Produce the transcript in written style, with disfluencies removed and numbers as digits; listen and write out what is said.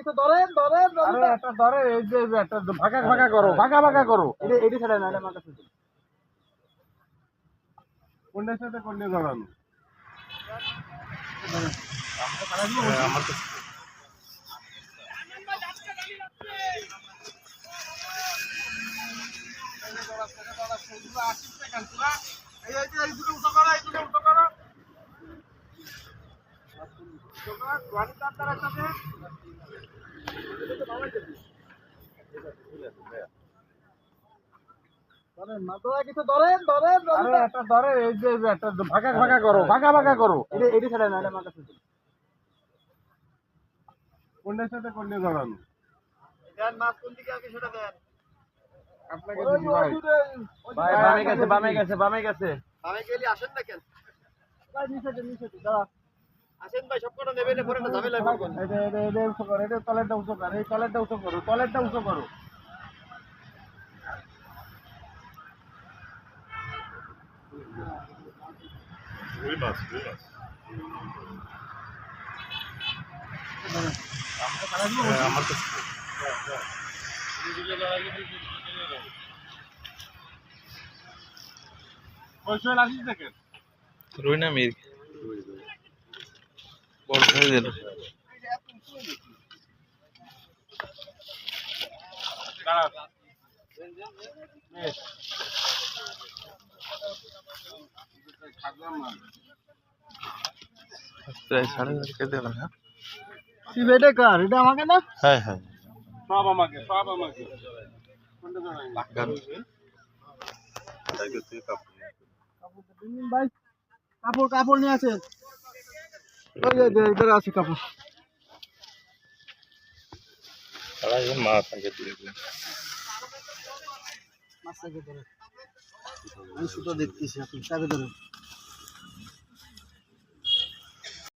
কিছু ধরেন ধরেন আরে একটা ধরে এই যে একটা ভাগা ভাগা করো ভাগা ভাগা করো এটি ছেড়ে না আমার কাছে কোনটার সাথে কোনটা জড়ানো আমার তো ধরেন না তোরা কিছু ধরেন ধরেন আরে একটা ধরে এই যে একটা ভাগা ভাগা করো ভাগা ভাগা করো এটি ছেড়ে না আমার কাছে কোনটার সাথে কোনটা জড়ানো দেন মাছ কোন দিকে আগে সেটা দেন আপনাকে দিদি ভাই ভাই বামে গেছে বামে গেছে বামে গেছে বামে গেলি আসেন না কেন ভাই নিচে দাঁড়া আসেন ভাই সবকটা নেবেন পরে না ঝামেলা করবেন এটা উঁচু করো এটা তলেরটা উঁচু করো এই তলেরটা উঁচু করো তলেরটা উঁচু করো আমার তো রুই না মির বড় হয়ে গেল প্রায় 4.5 কেজি দিলাম হ্যাঁ এটা কার এটা আমাকে না হ্যাঁ হ্যাঁ সব আমাকে ভাই কাপড় কাপড় নিয়ে আসেন ওই যে ইধারে আছে কাপড় মাছ আগে দিয়ে মাছটাকে ধরে আমি শুধু দেখতেছি আপনি তাকে ধরেন